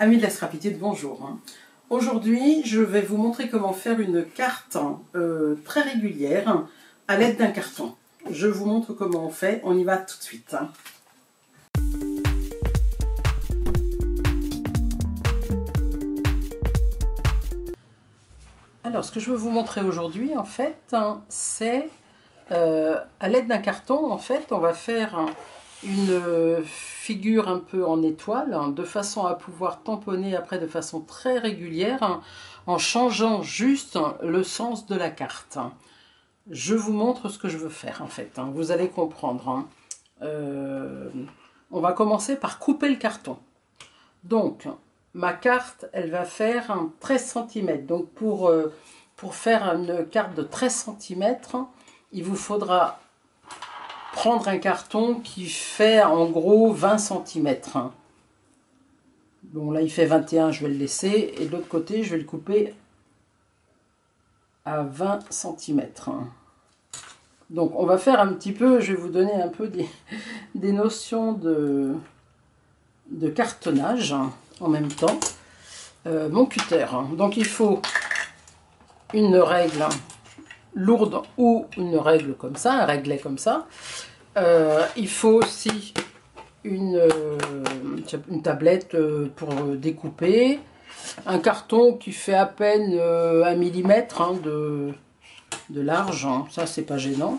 Amis de la Scrapitude, bonjour. Aujourd'hui, je vais vous montrer comment faire une carte très régulière à l'aide d'un carton. Je vous montre comment on fait, on y va tout de suite. Alors, ce que je veux vous montrer aujourd'hui, en fait, c'est à l'aide d'un carton, en fait, on va faire une figure un peu en étoile, de façon à pouvoir tamponner après de façon très régulière, en changeant juste le sens de la carte. Je vous montre ce que je veux faire, en fait, vous allez comprendre. On va commencer par couper le carton. Donc, ma carte, elle va faire 13 cm. Donc, pour faire une carte de 13 cm, il vous faudra prendre un carton qui fait en gros 20 cm. Bon, là, il fait 21, je vais le laisser. Et de l'autre côté, je vais le couper à 20 cm. Donc, on va faire un petit peu, je vais vous donner un peu des notions de cartonnage en même temps. Mon cutter. Donc, il faut une règle lourde ou une règle comme ça, un réglet comme ça. Il faut aussi une tablette pour découper, un carton qui fait à peine 1 mm de large, ça c'est pas gênant.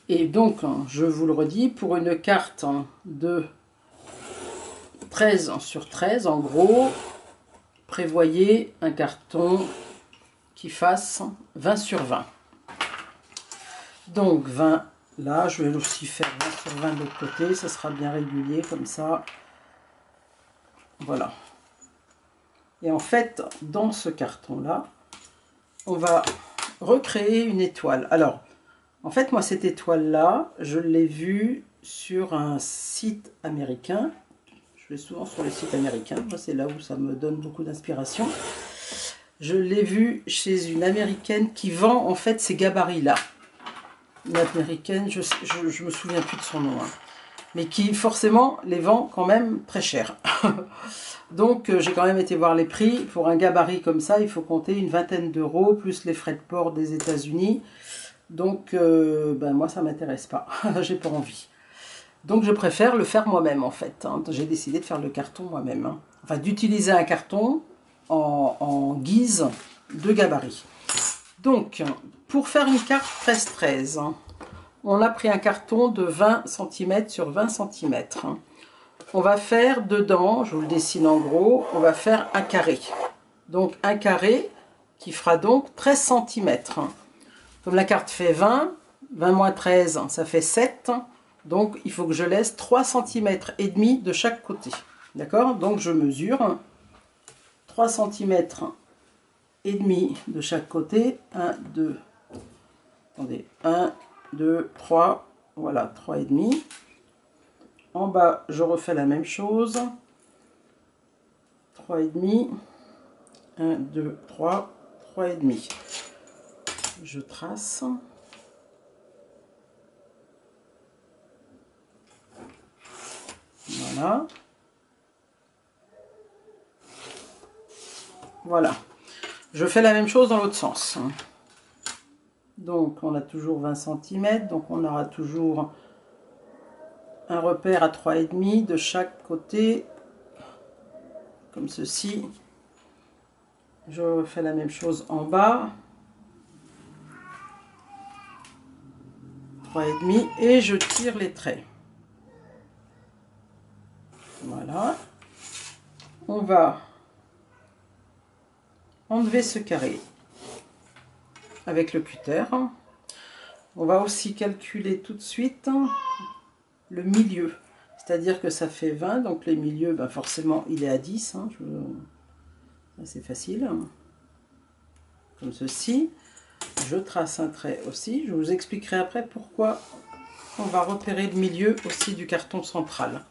Et donc, je vous le redis, pour une carte de 13 sur 13, en gros, prévoyez un carton qui fasse 20 sur 20. Donc 20 là, je vais aussi faire 20 sur 20 de l'autre côté, ça sera bien régulier comme ça. Voilà. Et en fait, dans ce carton-là, on va recréer une étoile. Alors, en fait, moi, cette étoile-là, je l'ai vue sur un site américain. Je vais souvent sur les sites américains. Moi, c'est là où ça me donne beaucoup d'inspiration. Je l'ai vue chez une américaine qui vend, en fait, ces gabarits-là. Une américaine, je me souviens plus de son nom, mais qui forcément les vend quand même très cher. Donc j'ai quand même été voir les prix. Pour un gabarit comme ça, il faut compter une vingtaine d'euros, plus les frais de port des États-Unis. Donc moi ça m'intéresse pas, j'ai pas envie. Donc je préfère le faire moi-même en fait. J'ai décidé de faire le carton moi-même. Enfin d'utiliser un carton en guise de gabarit. Donc, pour faire une carte 13-13, on a pris un carton de 20 cm sur 20 cm. On va faire dedans, je vous le dessine en gros, on va faire un carré. Donc un carré qui fera donc 13 cm. Comme la carte fait 20, 20 moins 13, ça fait 7. Donc il faut que je laisse 3 cm et demi de chaque côté. D'accord? Donc je mesure 3 cm et demi de chaque côté. 1, 2, attendez, 1, 2, 3, voilà, 3 et demi. En bas, je refais la même chose. 3 et demi. 1, 2, 3, 3 et demi. Je trace. Voilà. Voilà. Je fais la même chose dans l'autre sens. Donc, on a toujours 20 cm. Donc, on aura toujours un repère à 3,5 de chaque côté. Comme ceci. Je fais la même chose en bas. 3,5 et je tire les traits. Voilà. On va enlever ce carré avec le cutter. On va aussi calculer tout de suite le milieu. C'est-à-dire que ça fait 20, donc les milieux, ben forcément, il est à 10. C'est facile. Comme ceci. Je trace un trait aussi. Je vous expliquerai après pourquoi on va repérer le milieu aussi du carton central.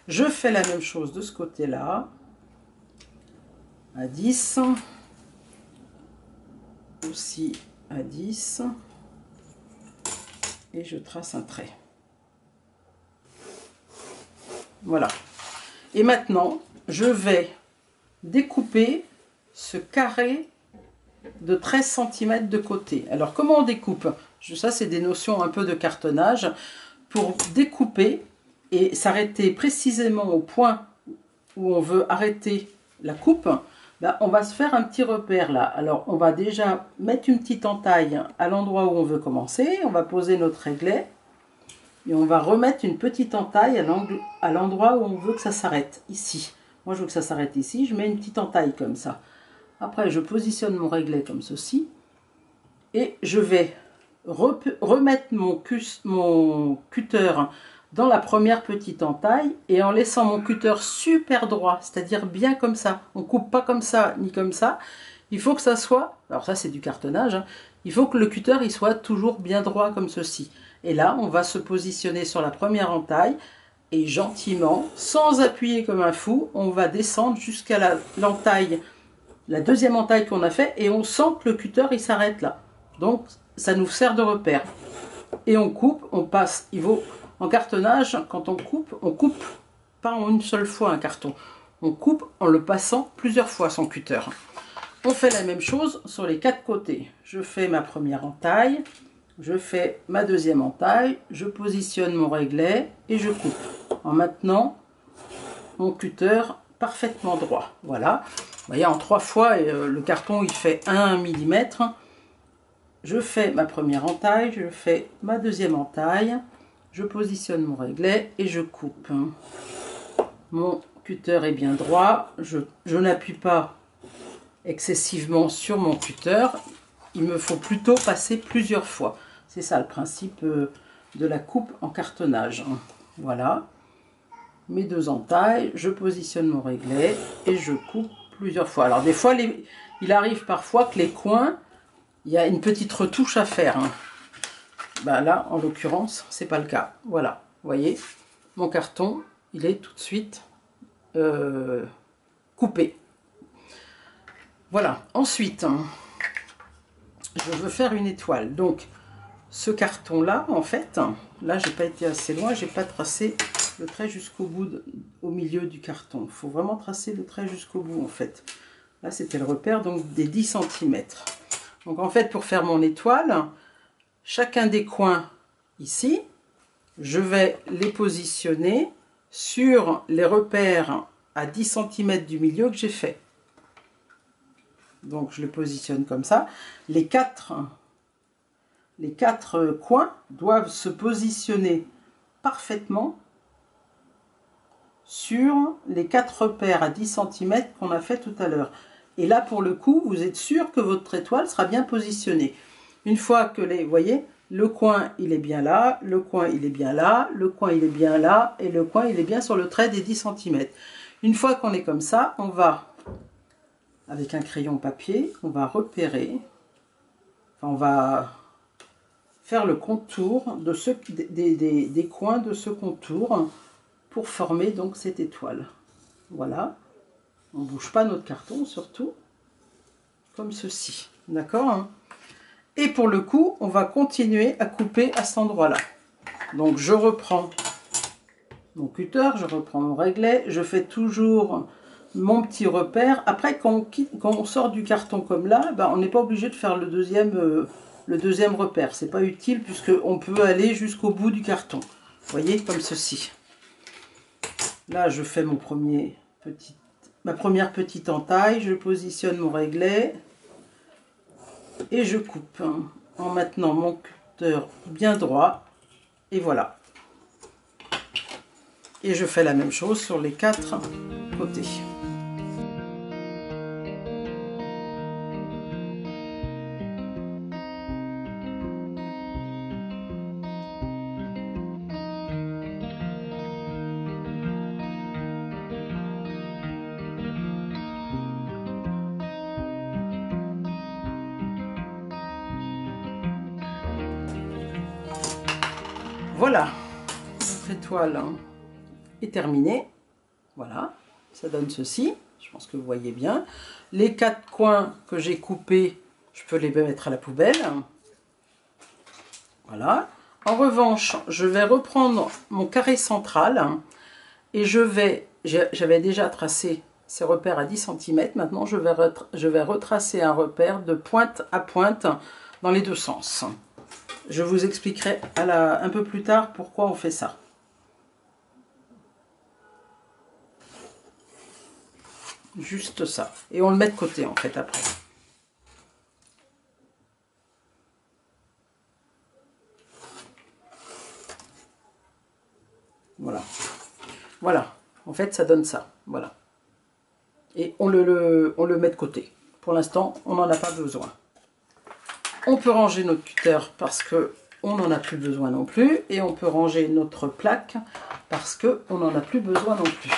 Je fais la même chose de ce côté-là. À 10. Aussi à 10. Et je trace un trait. Voilà. Et maintenant, je vais découper ce carré de 13 cm de côté. Alors comment on découpe? Ça c'est des notions un peu de cartonnage. Pour découper et s'arrêter précisément au point où on veut arrêter la coupe, ben, on va se faire un petit repère là. Alors on va déjà mettre une petite entaille à l'endroit où on veut commencer. On va poser notre réglet et on va remettre une petite entaille à l'endroit où on veut que ça s'arrête, ici. Moi je veux que ça s'arrête ici, je mets une petite entaille comme ça. Après je positionne mon réglet comme ceci et je vais remettre mon cutter dans la première petite entaille et en laissant mon cutter super droit, c'est-à-dire bien comme ça. On coupe pas comme ça ni comme ça. Il faut que ça soit, alors ça c'est du cartonnage, hein, il faut que le cutter il soit toujours bien droit comme ceci. Et là on va se positionner sur la première entaille et gentiment, sans appuyer comme un fou, on va descendre jusqu'à l'entaille, la deuxième entaille qu'on a fait et on sent que le cutter il s'arrête là. Donc ça nous sert de repère. Et on coupe, on passe, en cartonnage, quand on coupe pas en une seule fois un carton. On coupe en le passant plusieurs fois son cutter. On fait la même chose sur les quatre côtés. Je fais ma première entaille, je fais ma deuxième entaille, je positionne mon réglet et je coupe. En maintenant mon cutter parfaitement droit. Voilà. Vous voyez, en 3 fois, le carton il fait 1 mm. Je fais ma première entaille, je fais ma deuxième entaille, je positionne mon réglet et je coupe. Mon cutter est bien droit, je n'appuie pas excessivement sur mon cutter, il me faut plutôt passer plusieurs fois. C'est ça le principe de la coupe en cartonnage. Voilà, mes 2 entailles, je positionne mon réglet et je coupe plusieurs fois. Alors des fois, il arrive parfois que les coins, il y a une petite retouche à faire. Hein. Ben là, en l'occurrence, c'est pas le cas. Voilà, vous voyez, mon carton, il est tout de suite coupé. Voilà, ensuite, je veux faire une étoile. Donc, ce carton-là, en fait, là, j'ai pas été assez loin, j'ai pas tracé le trait jusqu'au bout, au milieu du carton. Il faut vraiment tracer le trait jusqu'au bout, en fait. Là, c'était le repère, donc, des 10 cm. Donc en fait, pour faire mon étoile, chacun des coins ici, je vais les positionner sur les repères à 10 cm du milieu que j'ai fait. Donc je les positionne comme ça. Les quatre coins doivent se positionner parfaitement sur les 4 repères à 10 cm qu'on a fait tout à l'heure. Et là, pour le coup, vous êtes sûr que votre étoile sera bien positionnée. Une fois que vous voyez, le coin, il est bien là, le coin, il est bien là, le coin, il est bien là, et le coin, il est bien sur le trait des 10 cm. Une fois qu'on est comme ça, on va, avec un crayon papier, on va repérer, enfin, on va faire le contour de des coins de ce contour pour former donc cette étoile. Voilà. On ne bouge pas notre carton, surtout, comme ceci. D'accord, hein? Et pour le coup, on va continuer à couper à cet endroit-là. Donc, je reprends mon cutter, je reprends mon réglet, je fais toujours mon petit repère. Après, quand on sort du carton comme là, ben, on n'est pas obligé de faire le deuxième repère. C'est pas utile, puisqu'on peut aller jusqu'au bout du carton. Vous voyez, comme ceci. Là, je fais ma première petite entaille, je positionne mon réglet et je coupe en maintenant mon cutter bien droit et voilà. Et je fais la même chose sur les 4 côtés. Voilà, notre étoile est terminée. Voilà, ça donne ceci. Je pense que vous voyez bien. Les 4 coins que j'ai coupés, je peux les mettre à la poubelle. Voilà. En revanche, je vais reprendre mon carré central et j'avais déjà tracé ces repères à 10 cm. Maintenant, je vais retracer un repère de pointe à pointe dans les deux sens. Je vous expliquerai un peu plus tard pourquoi on fait ça. Juste ça. Et on le met de côté en fait après. Voilà. Voilà. En fait, ça donne ça. Voilà. Et on le met de côté. Pour l'instant, on n'en a pas besoin. On peut ranger notre cutter parce que on n'en a plus besoin non plus. Et on peut ranger notre plaque parce que on n'en a plus besoin non plus.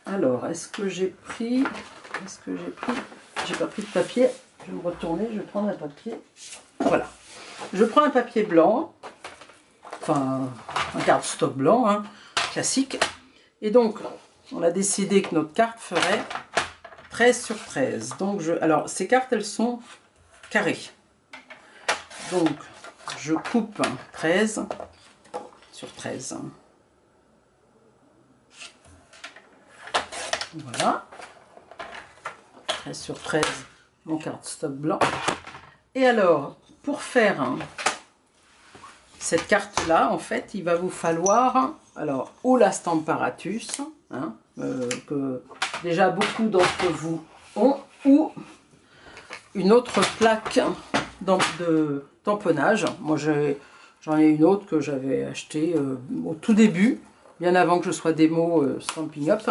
Alors, est-ce que j'ai pris... J'ai pas pris de papier. Je vais me retourner, je vais prendre un papier. Voilà. Je prends un papier blanc. Enfin, un cardstock blanc, hein, classique. Et donc, on a décidé que notre carte ferait 13 sur 13. Donc, alors, ces cartes, elles sont carrées. Donc, je coupe 13 sur 13. Voilà. 13 sur 13, mon cardstock blanc. Et alors, pour faire cette carte-là, en fait, il va vous falloir, alors, ou la Stamparatus, hein, que déjà beaucoup d'entre vous ont, ou une autre plaque de tamponnage. Moi, j'en ai une autre que j'avais achetée au tout début, bien avant que je sois démo Stampin' Up,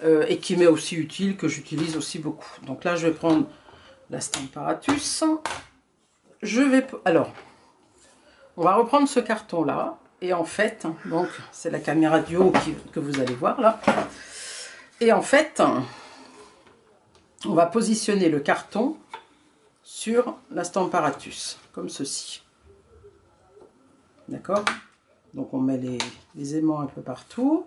et qui m'est aussi utile, que j'utilise aussi beaucoup. Donc là, je vais prendre la Stamparatus. Alors, on va reprendre ce carton-là. Et en fait, donc c'est la caméra du haut que vous allez voir là. Et en fait, on va positionner le carton sur la Stamparatus, comme ceci. D'accord? Donc on met les aimants un peu partout.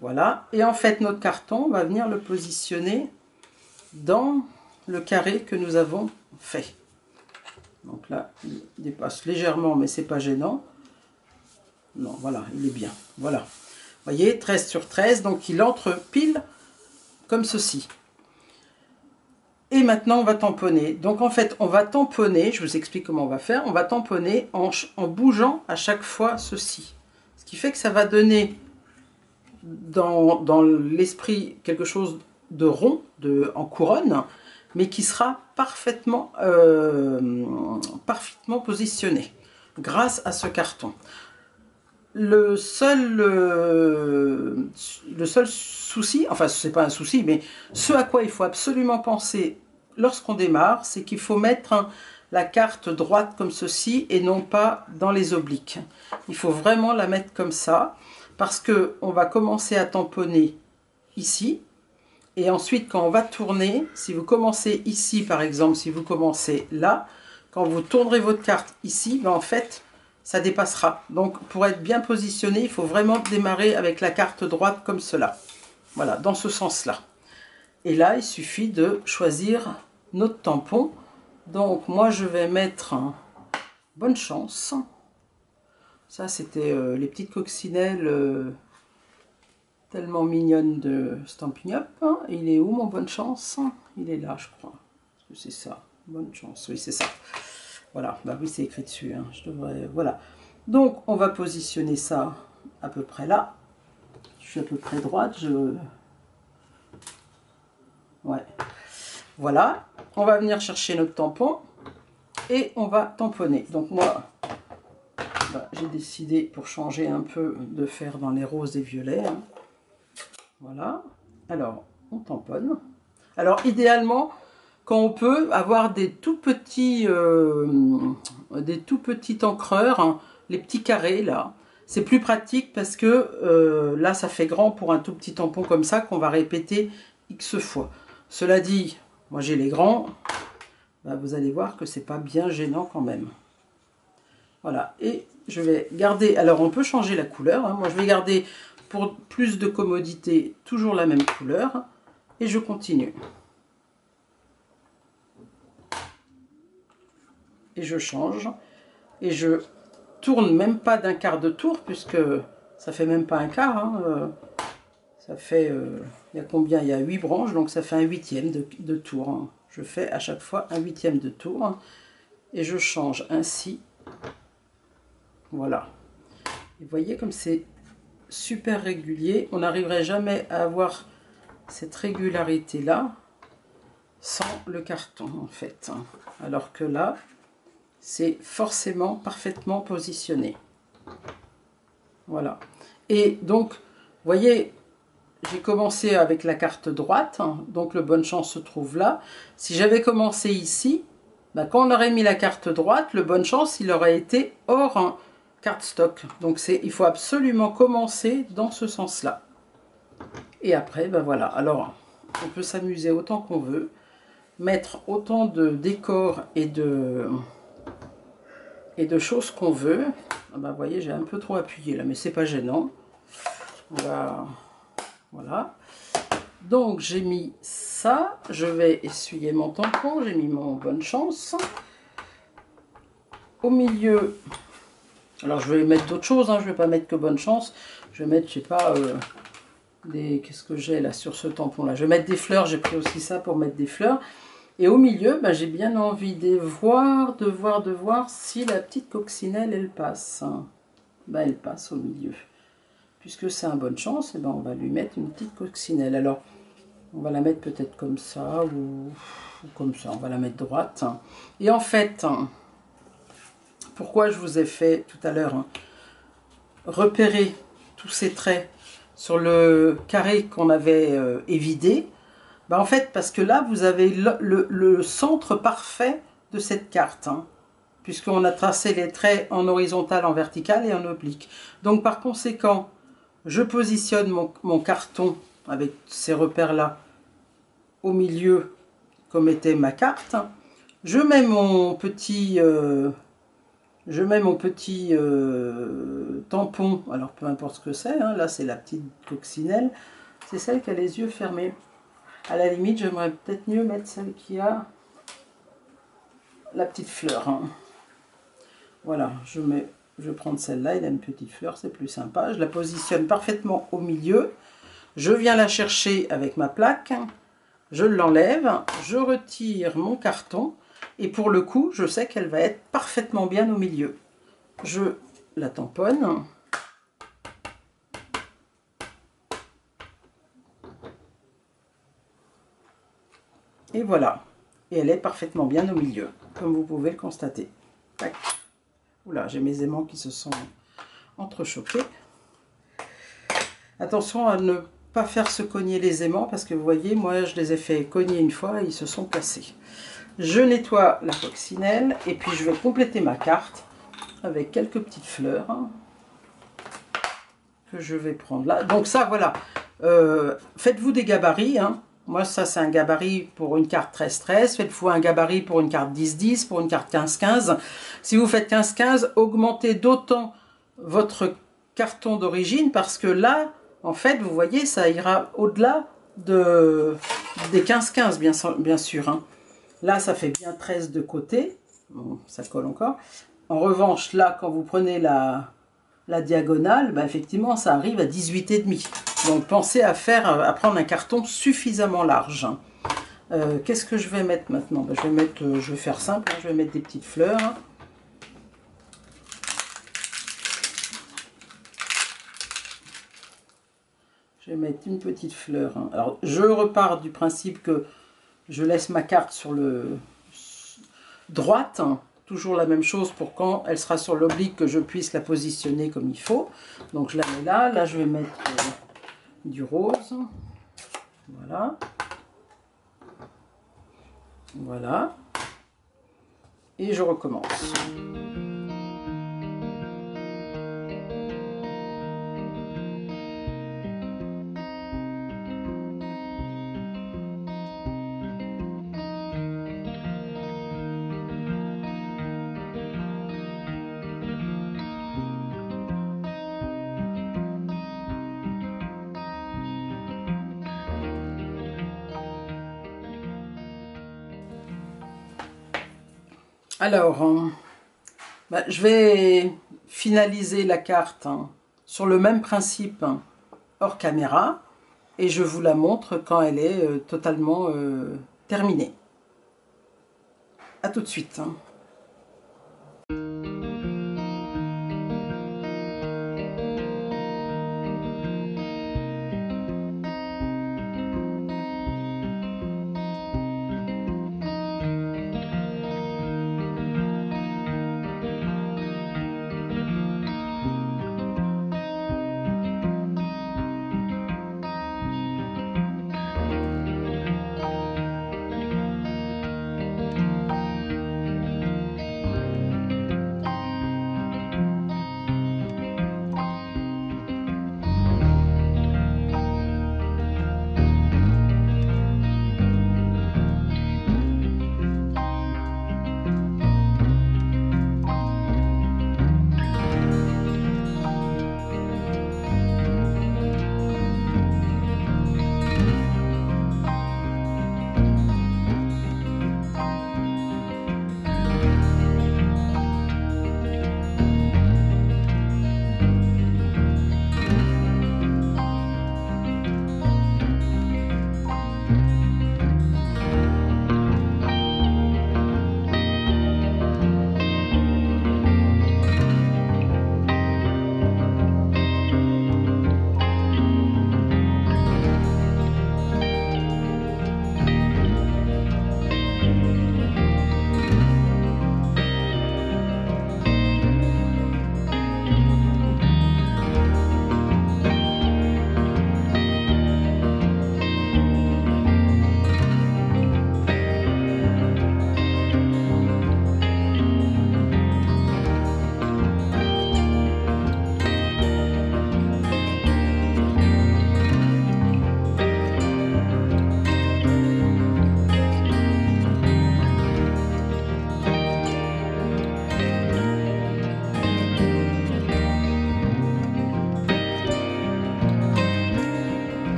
Voilà. Et en fait, notre carton, on va venir le positionner dans le carré que nous avons fait. Donc là, il dépasse légèrement, mais c'est pas gênant. Non, voilà, il est bien. Voilà. Vous voyez, 13 sur 13, donc il entre pile comme ceci. Et maintenant, on va tamponner. Donc en fait, on va tamponner, je vous explique comment on va faire. On va tamponner en bougeant à chaque fois ceci. Ce qui fait que ça va donner dans l'esprit quelque chose de rond, en couronne, mais qui sera parfaitement positionné grâce à ce carton. Le seul souci, enfin c'est pas un souci, mais ce à quoi il faut absolument penser lorsqu'on démarre, c'est qu'il faut mettre la carte droite comme ceci et non pas dans les obliques. Il faut vraiment la mettre comme ça, parce que on va commencer à tamponner ici, et ensuite quand on va tourner, si vous commencez ici par exemple, si vous commencez là, quand vous tournerez votre carte ici, ben en fait ça dépassera. Donc pour être bien positionné, il faut vraiment démarrer avec la carte droite comme cela. Voilà, dans ce sens-là. Et là, il suffit de choisir notre tampon. Donc moi, je vais mettre bonne chance. Ça, c'était les petites coccinelles tellement mignonnes de Stampin' Up. Il est où mon bonne chance? Il est là, je crois. C'est ça, bonne chance. Oui, c'est ça. Voilà, bah oui, c'est écrit dessus. Hein. Je devrais... Voilà. Donc, on va positionner ça à peu près là. Je suis à peu près droite. Ouais. Voilà. On va venir chercher notre tampon et on va tamponner. Donc, moi, bah, j'ai décidé, pour changer un peu, de faire dans les roses et violets. Hein. Voilà. Alors, on tamponne. Alors, idéalement, quand on peut avoir des tout petits encreurs, hein, les petits carrés là, c'est plus pratique parce que là ça fait grand pour un tout petit tampon comme ça qu'on va répéter X fois. Cela dit, moi j'ai les grands, bah, vous allez voir que c'est pas bien gênant quand même. Voilà, et je vais garder, alors on peut changer la couleur, hein. Moi je vais garder pour plus de commodité toujours la même couleur et je continue. Et je change, et je tourne même pas d'un quart de tour, puisque Ça fait même pas un quart. Hein, ça fait, il y a combien? Il y a 8 branches, donc ça fait un huitième de tour. Hein. Je fais à chaque fois un huitième de tour. Hein, et je change ainsi. Voilà. Et vous voyez comme c'est super régulier. On n'arriverait jamais à avoir cette régularité-là sans le carton, en fait. Alors que là, c'est forcément parfaitement positionné. Voilà. Et donc, vous voyez, j'ai commencé avec la carte droite, hein, donc le bonne chance se trouve là. Si j'avais commencé ici, ben, quand on aurait mis la carte droite, le bonne chance, il aurait été hors hein, cardstock. Donc il faut absolument commencer dans ce sens-là. Et après, ben voilà. Alors, on peut s'amuser autant qu'on veut, mettre autant de décors et de choses qu'on veut. Ah ben, vous voyez, j'ai un peu trop appuyé là, mais c'est pas gênant. On va... Voilà. Donc, j'ai mis ça. Je vais essuyer mon tampon. J'ai mis mon bonne chance. Au milieu... Alors, je vais mettre d'autres choses. Hein. Je ne vais pas mettre que bonne chance. Je vais mettre, je sais pas, des... Qu'est-ce que j'ai là sur ce tampon-là? Je vais mettre des fleurs. J'ai pris aussi ça pour mettre des fleurs. Et au milieu, ben, j'ai bien envie de voir si la petite coccinelle, elle passe. Ben, elle passe au milieu. Puisque c'est un bonne chance, et ben, on va lui mettre une petite coccinelle. Alors, on va la mettre peut-être comme ça ou comme ça. On va la mettre droite. Et en fait, pourquoi je vous ai fait tout à l'heure repérer tous ces traits sur le carré qu'on avait évidé? Ben en fait, parce que là, vous avez le centre parfait de cette carte. Hein, puisqu'on a tracé les traits en horizontal, en vertical et en oblique. Donc par conséquent, je positionne mon carton avec ces repères-là au milieu, comme était ma carte. Je mets mon petit, tampon, alors peu importe ce que c'est, hein, là c'est la petite coccinelle, c'est celle qui a les yeux fermés. À la limite, j'aimerais peut-être mieux mettre celle qui a la petite fleur. Hein. Voilà, je vais prendre celle-là, il a une petite fleur, c'est plus sympa. Je la positionne parfaitement au milieu. Je viens la chercher avec ma plaque. Je l'enlève, je retire mon carton. Et pour le coup, je sais qu'elle va être parfaitement bien au milieu. Je la tamponne. Et voilà. Et elle est parfaitement bien au milieu, comme vous pouvez le constater. Tac. Oula, j'ai mes aimants qui se sont entrechoqués. Attention à ne pas faire se cogner les aimants, parce que vous voyez, moi je les ai fait cogner une fois et ils se sont cassés. Je nettoie la coccinelle et puis je vais compléter ma carte avec quelques petites fleurs que je vais prendre là. Donc ça, voilà, faites-vous des gabarits. Hein. Moi, ça, c'est un gabarit pour une carte 13-13. Faites-vous un gabarit pour une carte 10-10, pour une carte 15-15. Si vous faites 15-15, augmentez d'autant votre carton d'origine parce que là, en fait, vous voyez, ça ira au-delà des 15-15, bien sûr. Hein. Là, ça fait bien 13 de côté. Bon, ça colle encore. En revanche, là, quand vous prenez la diagonale, bah, effectivement, ça arrive à 18,5. Donc, pensez à prendre un carton suffisamment large. Qu'est-ce que je vais mettre maintenant? Bah, je vais faire simple, hein, je vais mettre des petites fleurs. Je vais mettre une petite fleur. Hein. Alors, je repars du principe que je laisse ma carte sur le droite. Hein. Toujours la même chose pour quand elle sera sur l'oblique que je puisse la positionner comme il faut. Donc je la mets là. Là je vais mettre du rose. Voilà. Voilà. Et je recommence. Alors, je vais finaliser la carte hein, sur le même principe hors caméra et je vous la montre quand elle est totalement terminée. A tout de suite.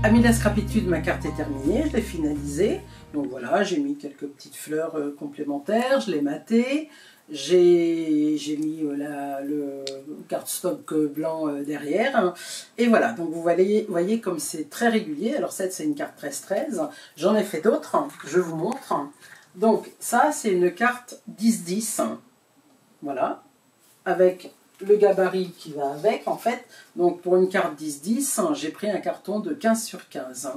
Amis de la scrapitude, ma carte est terminée, je l'ai finalisée. Donc voilà, j'ai mis quelques petites fleurs complémentaires, je l'ai matée. J'ai mis le cardstock blanc derrière. Hein. Et voilà, donc vous voyez comme c'est très régulier. Alors cette, c'est une carte 13-13. J'en ai fait d'autres, je vous montre. Donc ça, c'est une carte 10-10. Voilà, avec le gabarit qui va avec en fait. Donc pour une carte 10-10, j'ai pris un carton de 15/15.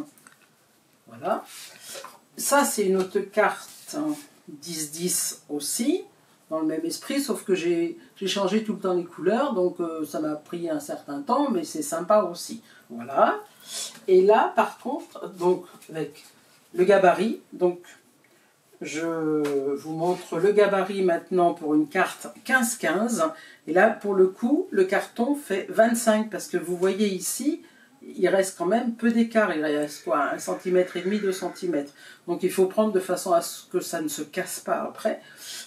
Voilà. Ça c'est une autre carte 10-10 aussi, dans le même esprit, sauf que j'ai changé tout le temps les couleurs, donc ça m'a pris un certain temps, mais c'est sympa aussi. Voilà. Et là par contre, donc avec le gabarit, donc je vous montre le gabarit maintenant pour une carte 15-15. Et là, pour le coup, le carton fait 25 parce que vous voyez ici, il reste quand même peu d'écart. Il reste quoi, 1,5 cm, 2 cm. Donc il faut prendre de façon à ce que ça ne se casse pas après.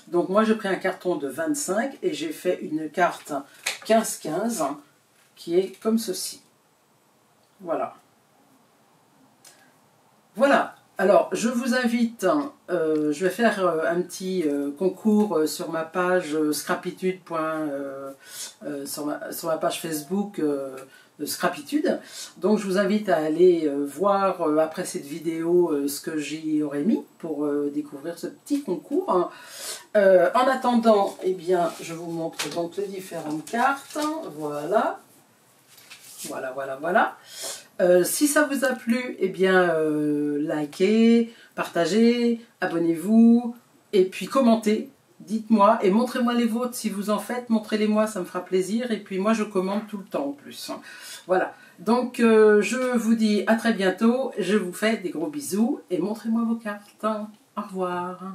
Donc moi, j'ai pris un carton de 25 et j'ai fait une carte 15-15 qui est comme ceci. Voilà. Voilà. Alors, je vous invite, je vais faire un petit concours sur ma page scrapitude. Sur ma page Facebook Scrapitude. Donc je vous invite à aller voir après cette vidéo ce que j'y aurais mis pour découvrir ce petit concours. En attendant, eh bien, je vous montre donc les différentes cartes. Voilà. Voilà, voilà, voilà. Si ça vous a plu, eh bien, likez, partagez, abonnez-vous et puis commentez. Dites-moi et montrez-moi les vôtres si vous en faites, montrez-les-moi, ça me fera plaisir. Et puis moi, je commente tout le temps en plus. Voilà, donc je vous dis à très bientôt. Je vous fais des gros bisous et montrez-moi vos cartes. Au revoir.